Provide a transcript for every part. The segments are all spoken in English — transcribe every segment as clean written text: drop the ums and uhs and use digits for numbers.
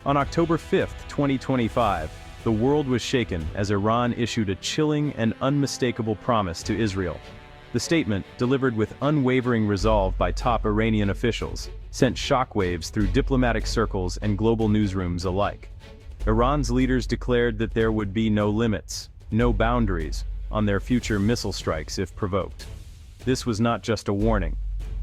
On October 5, 2025, the world was shaken as Iran issued a chilling and unmistakable promise to Israel. The statement, delivered with unwavering resolve by top Iranian officials, sent shockwaves through diplomatic circles and global newsrooms alike. Iran's leaders declared that there would be no limits, no boundaries, on their future missile strikes if provoked. This was not just a warning.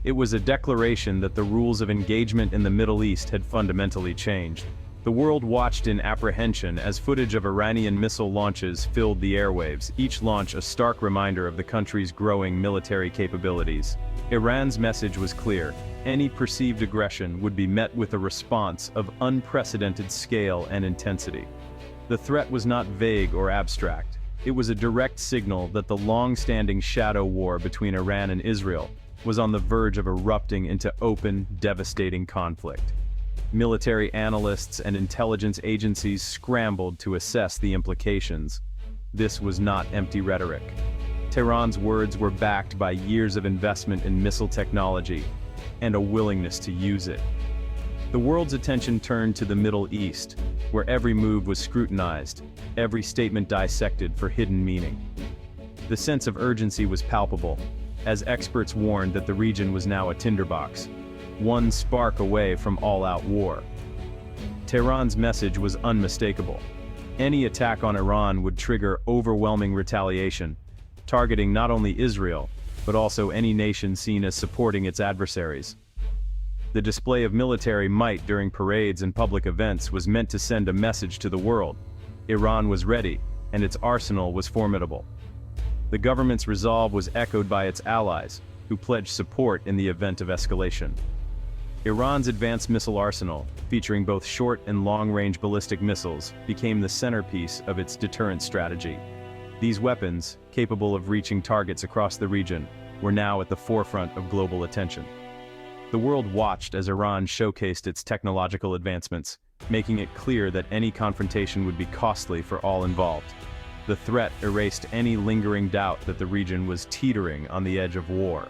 It was a declaration that the rules of engagement in the Middle East had fundamentally changed. The world watched in apprehension as footage of Iranian missile launches filled the airwaves, each launch a stark reminder of the country's growing military capabilities. Iran's message was clear: any perceived aggression would be met with a response of unprecedented scale and intensity. The threat was not vague or abstract. It was a direct signal that the long-standing shadow war between Iran and Israel was on the verge of erupting into open, devastating conflict. Military analysts and intelligence agencies scrambled to assess the implications. This was not empty rhetoric. Tehran's words were backed by years of investment in missile technology and a willingness to use it. The world's attention turned to the Middle East, where every move was scrutinized, every statement dissected for hidden meaning. The sense of urgency was palpable, as experts warned that the region was now a tinderbox, one spark away from all-out war. Tehran's message was unmistakable. Any attack on Iran would trigger overwhelming retaliation, targeting not only Israel, but also any nation seen as supporting its adversaries. The display of military might during parades and public events was meant to send a message to the world. Iran was ready, and its arsenal was formidable. The government's resolve was echoed by its allies, who pledged support in the event of escalation. Iran's advanced missile arsenal, featuring both short and long-range ballistic missiles, became the centerpiece of its deterrent strategy. These weapons, capable of reaching targets across the region, were now at the forefront of global attention. The world watched as Iran showcased its technological advancements, making it clear that any confrontation would be costly for all involved. The threat erased any lingering doubt that the region was teetering on the edge of war.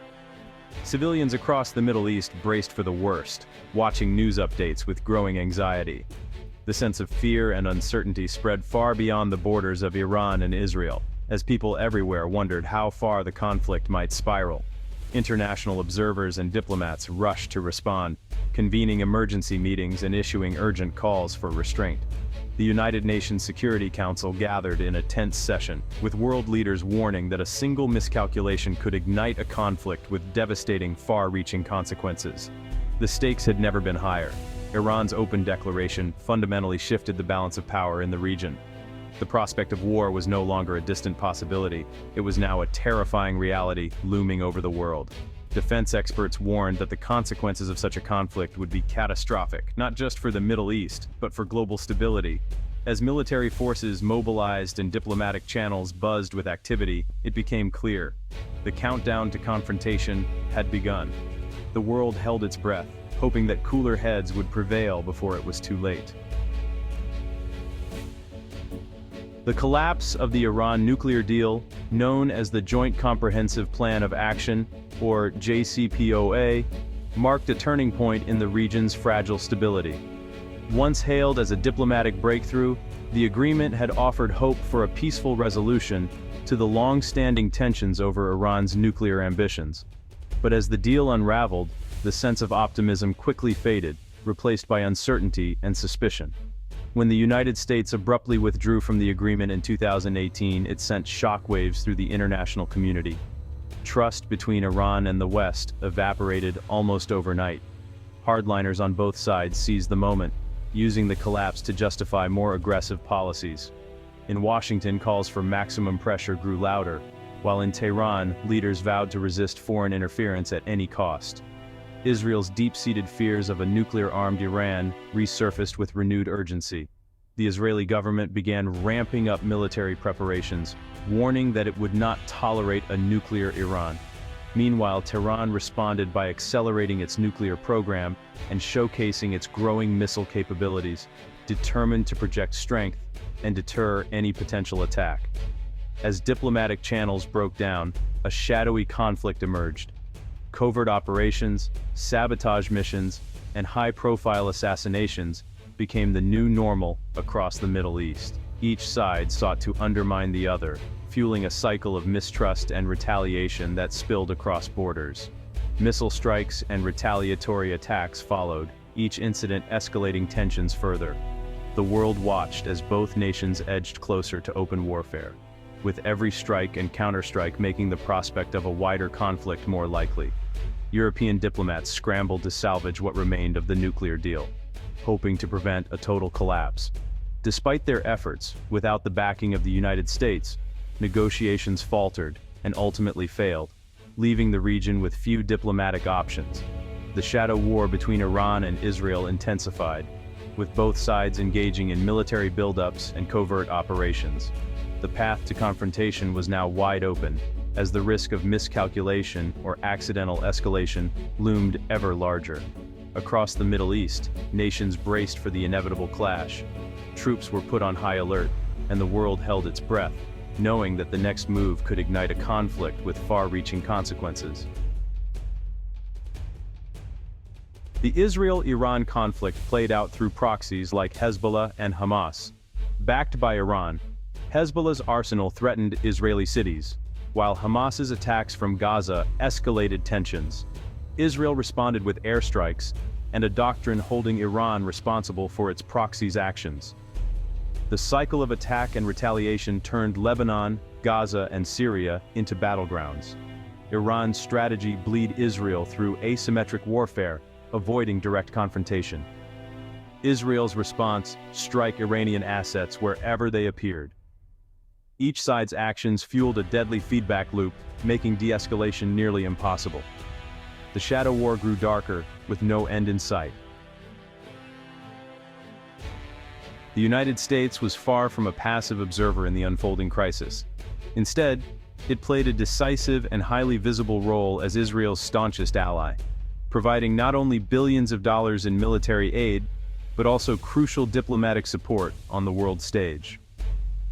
Civilians across the Middle East braced for the worst, watching news updates with growing anxiety. The sense of fear and uncertainty spread far beyond the borders of Iran and Israel, as people everywhere wondered how far the conflict might spiral. International observers and diplomats rushed to respond, convening emergency meetings and issuing urgent calls for restraint. The United Nations Security Council gathered in a tense session, with world leaders warning that a single miscalculation could ignite a conflict with devastating, far-reaching consequences. The stakes had never been higher. Iran's open declaration fundamentally shifted the balance of power in the region. The prospect of war was no longer a distant possibility. It was now a terrifying reality looming over the world. Defense experts warned that the consequences of such a conflict would be catastrophic, not just for the Middle East, but for global stability. As military forces mobilized and diplomatic channels buzzed with activity, it became clear. The countdown to confrontation had begun. The world held its breath, hoping that cooler heads would prevail before it was too late. The collapse of the Iran nuclear deal, known as the Joint Comprehensive Plan of Action, or JCPOA, marked a turning point in the region's fragile stability. Once hailed as a diplomatic breakthrough, the agreement had offered hope for a peaceful resolution to the long-standing tensions over Iran's nuclear ambitions. But as the deal unraveled, the sense of optimism quickly faded, replaced by uncertainty and suspicion. When the United States abruptly withdrew from the agreement in 2018, it sent shockwaves through the international community. Trust between Iran and the West evaporated almost overnight. Hardliners on both sides seized the moment, using the collapse to justify more aggressive policies. In Washington, calls for maximum pressure grew louder, while in Tehran, leaders vowed to resist foreign interference at any cost. Israel's deep-seated fears of a nuclear-armed Iran resurfaced with renewed urgency. The Israeli government began ramping up military preparations, warning that it would not tolerate a nuclear Iran. Meanwhile, Tehran responded by accelerating its nuclear program and showcasing its growing missile capabilities, determined to project strength and deter any potential attack. As diplomatic channels broke down, a shadowy conflict emerged. Covert operations, sabotage missions, and high-profile assassinations became the new normal across the Middle East. Each side sought to undermine the other, fueling a cycle of mistrust and retaliation that spilled across borders. Missile strikes and retaliatory attacks followed, each incident escalating tensions further. The world watched as both nations edged closer to open warfare, with every strike and counterstrike making the prospect of a wider conflict more likely. European diplomats scrambled to salvage what remained of the nuclear deal, hoping to prevent a total collapse. Despite their efforts, without the backing of the United States, negotiations faltered and ultimately failed, leaving the region with few diplomatic options. The shadow war between Iran and Israel intensified, with both sides engaging in military buildups and covert operations. The path to confrontation was now wide open, as the risk of miscalculation or accidental escalation loomed ever larger. Across the Middle East, nations braced for the inevitable clash. Troops were put on high alert, and the world held its breath, knowing that the next move could ignite a conflict with far-reaching consequences. The Israel-Iran conflict played out through proxies like Hezbollah and Hamas. Backed by Iran, Hezbollah's arsenal threatened Israeli cities, while Hamas's attacks from Gaza escalated tensions. Israel responded with airstrikes, and a doctrine holding Iran responsible for its proxies' actions. The cycle of attack and retaliation turned Lebanon, Gaza, and Syria into battlegrounds. Iran's strategy bleed Israel through asymmetric warfare, avoiding direct confrontation. Israel's response: strike Iranian assets wherever they appeared. Each side's actions fueled a deadly feedback loop, making de-escalation nearly impossible. The shadow war grew darker, with no end in sight. The United States was far from a passive observer in the unfolding crisis. Instead, it played a decisive and highly visible role as Israel's staunchest ally, providing not only billions of dollars in military aid, but also crucial diplomatic support on the world stage.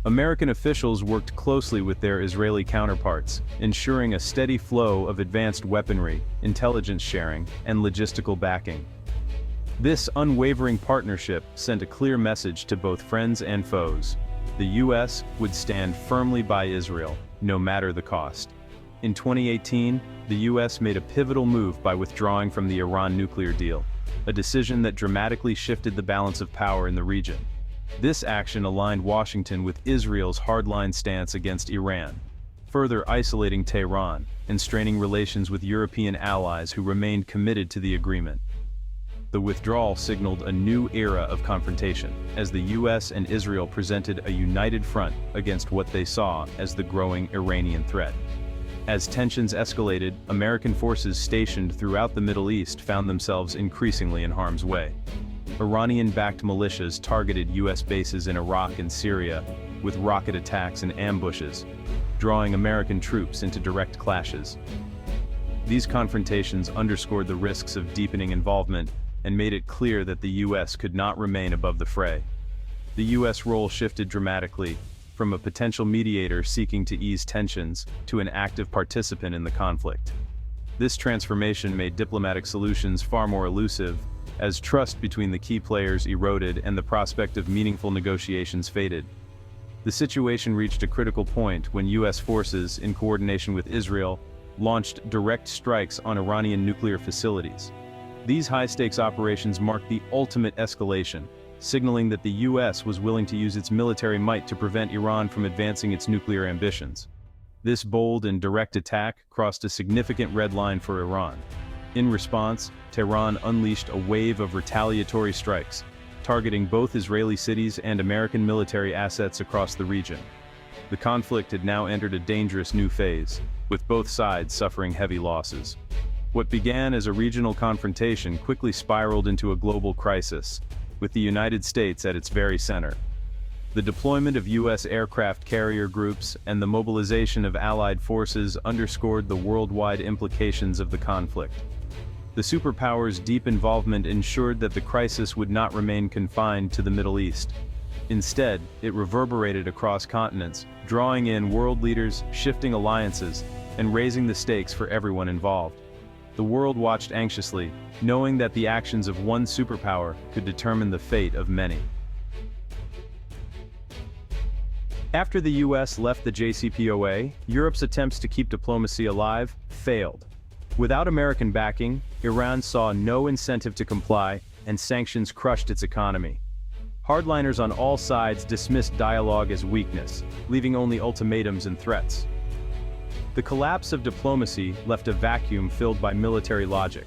American officials worked closely with their Israeli counterparts, ensuring a steady flow of advanced weaponry, intelligence sharing, and logistical backing. This unwavering partnership sent a clear message to both friends and foes. The U.S. would stand firmly by Israel, no matter the cost. In 2018, the U.S. made a pivotal move by withdrawing from the Iran nuclear deal, a decision that dramatically shifted the balance of power in the region. This action aligned Washington with Israel's hardline stance against Iran, further isolating Tehran and straining relations with European allies who remained committed to the agreement. The withdrawal signaled a new era of confrontation, as the U.S. and Israel presented a united front against what they saw as the growing Iranian threat. As tensions escalated, American forces stationed throughout the Middle East found themselves increasingly in harm's way. Iranian-backed militias targeted U.S. bases in Iraq and Syria, with rocket attacks and ambushes, drawing American troops into direct clashes. These confrontations underscored the risks of deepening involvement and made it clear that the U.S. could not remain above the fray. The U.S. role shifted dramatically, from a potential mediator seeking to ease tensions to an active participant in the conflict. This transformation made diplomatic solutions far more elusive, as trust between the key players eroded and the prospect of meaningful negotiations faded. The situation reached a critical point when U.S. forces, in coordination with Israel, launched direct strikes on Iranian nuclear facilities. These high-stakes operations marked the ultimate escalation, signaling that the U.S. was willing to use its military might to prevent Iran from advancing its nuclear ambitions. This bold and direct attack crossed a significant red line for Iran. In response, Tehran unleashed a wave of retaliatory strikes, targeting both Israeli cities and American military assets across the region. The conflict had now entered a dangerous new phase, with both sides suffering heavy losses. What began as a regional confrontation quickly spiraled into a global crisis, with the United States at its very center. The deployment of U.S. aircraft carrier groups and the mobilization of allied forces underscored the worldwide implications of the conflict. The superpowers' deep involvement ensured that the crisis would not remain confined to the Middle East. Instead, it reverberated across continents, drawing in world leaders, shifting alliances, and raising the stakes for everyone involved. The world watched anxiously, knowing that the actions of one superpower could determine the fate of many. After the US left the JCPOA, Europe's attempts to keep diplomacy alive failed. Without American backing, Iran saw no incentive to comply, and sanctions crushed its economy. Hardliners on all sides dismissed dialogue as weakness, leaving only ultimatums and threats. The collapse of diplomacy left a vacuum filled by military logic.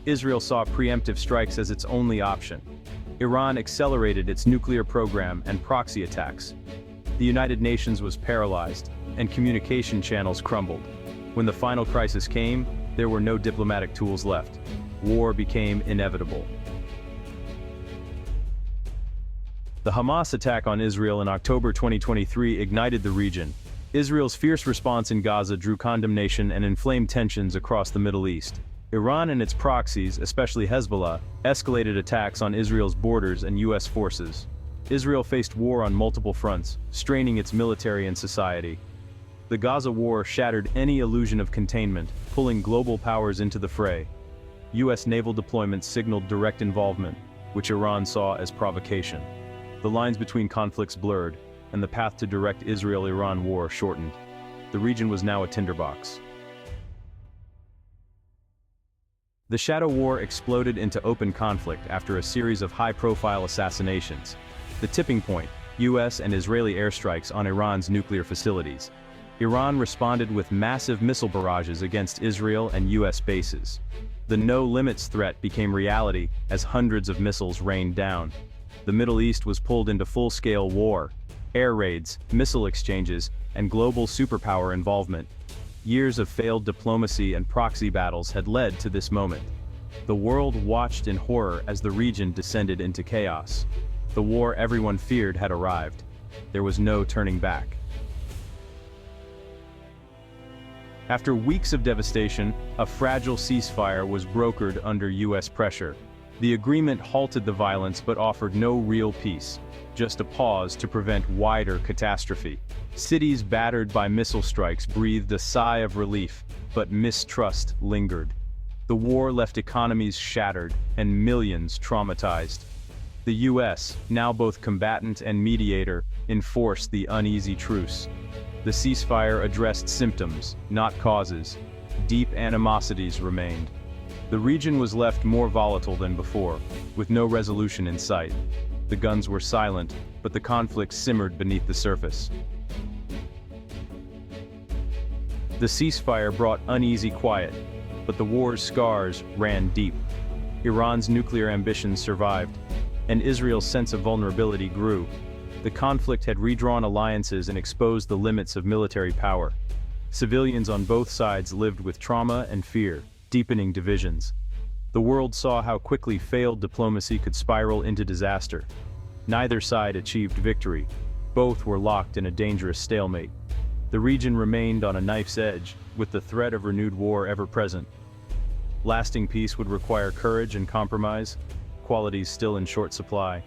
Israel saw preemptive strikes as its only option. Iran accelerated its nuclear program and proxy attacks. The United Nations was paralyzed, and communication channels crumbled. When the final crisis came, there were no diplomatic tools left. War became inevitable. The Hamas attack on Israel in October 2023 ignited the region. Israel's fierce response in Gaza drew condemnation and inflamed tensions across the Middle East. Iran and its proxies, especially Hezbollah, escalated attacks on Israel's borders and US forces. Israel faced war on multiple fronts, straining its military and society. The Gaza war shattered any illusion of containment, pulling global powers into the fray. US naval deployments signaled direct involvement, which Iran saw as provocation. The lines between conflicts blurred, and the path to direct Israel-Iran war shortened. The region was now a tinderbox. The shadow war exploded into open conflict after a series of high-profile assassinations. The tipping point, US and Israeli airstrikes on Iran's nuclear facilities. Iran responded with massive missile barrages against Israel and US bases. The no-limits threat became reality as hundreds of missiles rained down. The Middle East was pulled into full-scale war. Air raids, missile exchanges, and global superpower involvement. Years of failed diplomacy and proxy battles had led to this moment. The world watched in horror as the region descended into chaos. The war everyone feared had arrived. There was no turning back. After weeks of devastation, a fragile ceasefire was brokered under US pressure. The agreement halted the violence but offered no real peace, just a pause to prevent wider catastrophe. Cities battered by missile strikes breathed a sigh of relief, but mistrust lingered. The war left economies shattered and millions traumatized. The US, now both combatant and mediator, enforced the uneasy truce. The ceasefire addressed symptoms, not causes. Deep animosities remained. The region was left more volatile than before, with no resolution in sight. The guns were silent, but the conflict simmered beneath the surface. The ceasefire brought uneasy quiet, but the war's scars ran deep. Iran's nuclear ambitions survived, and Israel's sense of vulnerability grew. The conflict had redrawn alliances and exposed the limits of military power. Civilians on both sides lived with trauma and fear, deepening divisions. The world saw how quickly failed diplomacy could spiral into disaster. Neither side achieved victory. Both were locked in a dangerous stalemate. The region remained on a knife's edge, with the threat of renewed war ever present. Lasting peace would require courage and compromise, qualities still in short supply.